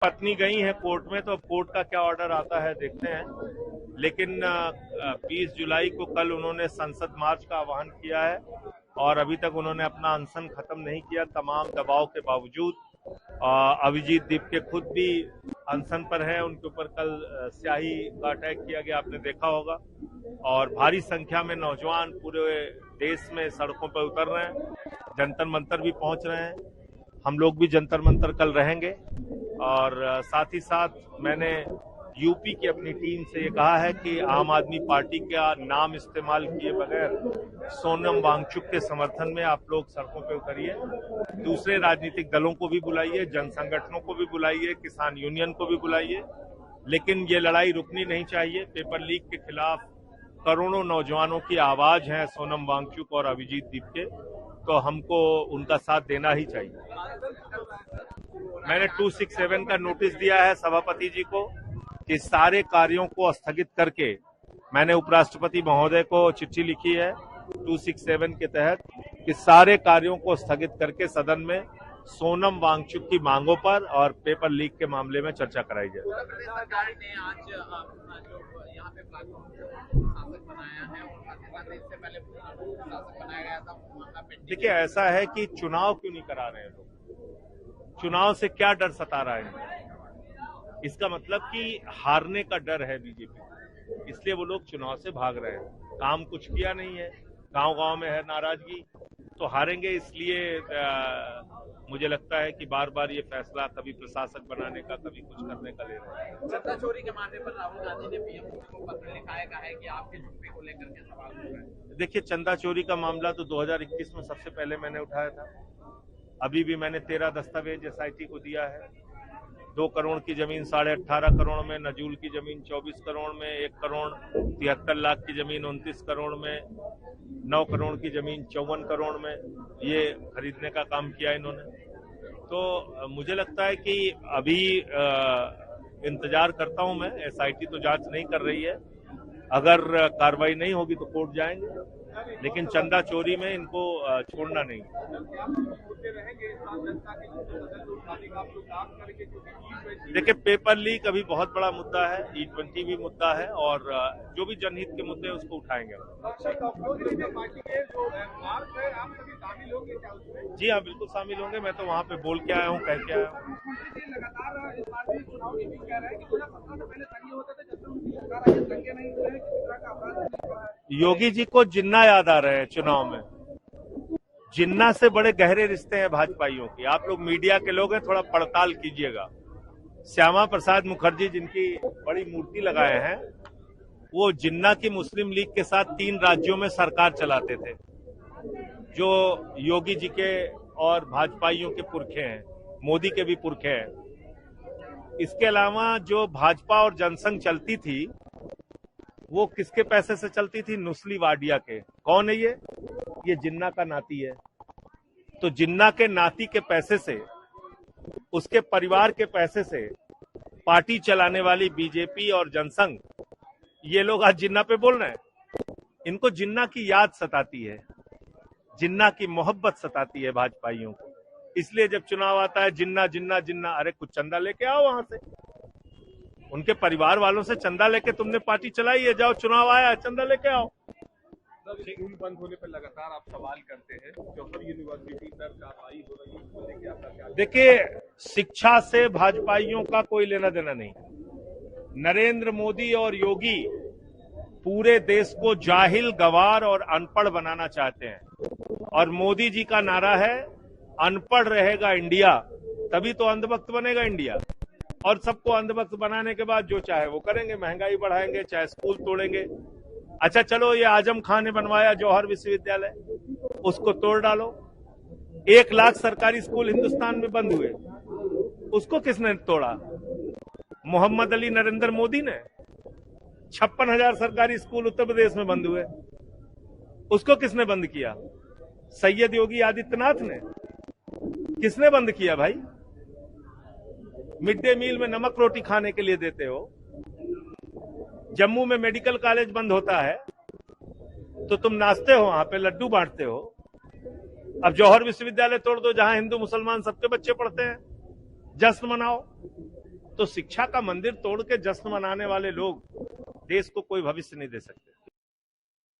पत्नी गई है कोर्ट में, तो कोर्ट का क्या ऑर्डर आता है देखते हैं। लेकिन 20 जुलाई को कल उन्होंने संसद मार्च का आह्वान किया है और अभी तक उन्होंने अपना अनशन खत्म नहीं किया। तमाम दबाव के बावजूद अभिजीत दीपके खुद भी अनशन पर हैं। उनके ऊपर कल स्याही का अटैक किया गया, आपने देखा होगा। और भारी संख्या में नौजवान पूरे देश में सड़कों पर उतर रहे हैं, जंतर मंतर भी पहुंच रहे हैं। हम लोग भी जंतर मंतर कल रहेंगे। और साथ ही साथ मैंने यूपी की अपनी टीम से ये कहा है कि आम आदमी पार्टी का नाम इस्तेमाल किए बगैर सोनम वांगचुक के समर्थन में आप लोग सड़कों पे उतरिए। दूसरे राजनीतिक दलों को भी बुलाइए, जन संगठनों को भी बुलाइए, किसान यूनियन को भी बुलाइए। लेकिन ये लड़ाई रुकनी नहीं चाहिए। पेपर लीक के खिलाफ करोड़ों नौजवानों की आवाज है सोनम वांगचुक और अभिजीत दीपके, तो हमको उनका साथ देना ही चाहिए। मैंने 267 का नोटिस दिया है सभापति जी को कि सारे कार्यों को स्थगित करके, मैंने उपराष्ट्रपति महोदय को चिट्ठी लिखी है 267 के तहत कि सारे कार्यों को स्थगित करके सदन में सोनम वांगचुक की मांगों पर और पेपर लीक के मामले में चर्चा कराई जाए। सरकार ने आज यहाँ पे शासक बनाया है और इससे पहले शासक बनाया गया था। देखिए, ऐसा है कि चुनाव क्यों नहीं करा रहे हैं लोग? चुनाव से क्या डर सता रहा है? इसका मतलब कि हारने का डर है बीजेपी, इसलिए वो लोग चुनाव से भाग रहे हैं। काम कुछ किया नहीं है, गांव-गांव में है नाराजगी, तो हारेंगे। इसलिए मुझे लगता है कि बार बार ये फैसला कभी प्रशासक बनाने का, कभी कुछ करने का ले रहे हैं। चंदा चोरी के मामले पर राहुल गांधी ने पीएम को पत्र लिखा है, कहा है कि आपके झुग्गी को लेकर के सवाल हो रहा है। देखिए, चंदा चोरी का मामला तो 2021 में सबसे पहले मैंने उठाया था। अभी भी मैंने 13 दस्तावेज एसआईटी को दिया है। 2 करोड़ की जमीन 18.5 करोड़ में, नजूल की जमीन 24 करोड़ में, 1 करोड़ 73 लाख की जमीन 29 करोड़ में, 9 करोड़ की जमीन 54 करोड़ में, ये खरीदने का काम किया इन्होंने। तो मुझे लगता है कि अभी इंतजार करता हूं मैं। एसआईटी तो जांच नहीं कर रही है, अगर कार्रवाई नहीं होगी तो कोर्ट जाएंगे, लेकिन चंदा चोरी में इनको छोड़ना नहीं। देखिए, पेपर लीक अभी बहुत बड़ा मुद्दा है, E20 भी मुद्दा है, और जो भी जनहित के मुद्दे उसको उठाएंगे। जी हाँ, बिल्कुल शामिल होंगे। मैं तो वहाँ पे बोल के आया हूँ, कह के आया हूँ। योगी जी को जिन्ना याद आ रहे हैं चुनाव में। जिन्ना से बड़े गहरे रिश्ते हैं भाजपाइयों की। आप लोग मीडिया के लोग हैं, थोड़ा पड़ताल कीजिएगा। श्यामा प्रसाद मुखर्जी जिनकी बड़ी मूर्ति लगाए हैं, वो जिन्ना की मुस्लिम लीग के साथ 3 राज्यों में सरकार चलाते थे, जो योगी जी के और भाजपाइयों के पुरखे हैं, मोदी के भी पुरखे हैं। इसके अलावा जो भाजपा और जनसंघ चलती थी, वो किसके पैसे से चलती थी? नुस्ली वाडिया के। कौन है ये? ये जिन्ना का नाती है। तो जिन्ना के नाती के पैसे से, उसके परिवार के पैसे से पार्टी चलाने वाली बीजेपी और जनसंघ, ये लोग आज जिन्ना पे बोल रहे हैं। इनको जिन्ना की याद सताती है, जिन्ना की मोहब्बत सताती है भाजपाइयों को। इसलिए जब चुनाव आता है, जिन्ना जिन्ना जिन्ना। अरे कुछ चंदा लेके आओ वहां से, उनके परिवार वालों से चंदा लेके तुमने पार्टी चलाई है। जाओ, चुनाव आया, चंदा लेके आओ। स्कूल बंद होने पर लगातार आप सवाल करते हैं, जौहर यूनिवर्सिटी पर कार्रवाई हो रही है, इसको लेके आपका क्या? देखिए, शिक्षा से भाजपाइयों का कोई लेना देना नहीं। नरेंद्र मोदी और योगी पूरे देश को जाहिल, गवार और अनपढ़ बनाना चाहते हैं। और मोदी जी का नारा है, अनपढ़ रहेगा इंडिया, तभी तो अंधभक्त बनेगा इंडिया। और सबको अंधभक्त बनाने के बाद जो चाहे वो करेंगे, महंगाई बढ़ाएंगे, चाहे स्कूल तोड़ेंगे। अच्छा चलो, ये आजम खान ने बनवाया जौहर विश्वविद्यालय, उसको तोड़ डालो। 1 लाख सरकारी स्कूल हिंदुस्तान में बंद हुए, उसको किसने तोड़ा? मोहम्मद अली नरेंद्र मोदी ने। 56,000 सरकारी स्कूल उत्तर प्रदेश में बंद हुए, उसको किसने बंद किया? सैयद योगी आदित्यनाथ ने। किसने बंद किया भाई? मिड डे मील में नमक रोटी खाने के लिए देते हो। जम्मू में मेडिकल कॉलेज बंद होता है तो तुम नाचते हो, वहां पे लड्डू बांटते हो। अब जौहर विश्वविद्यालय तोड़ दो, जहां हिंदू मुसलमान सबके बच्चे पढ़ते हैं, जश्न मनाओ। तो शिक्षा का मंदिर तोड़ के जश्न मनाने वाले लोग देश को कोई भविष्य नहीं दे सकते।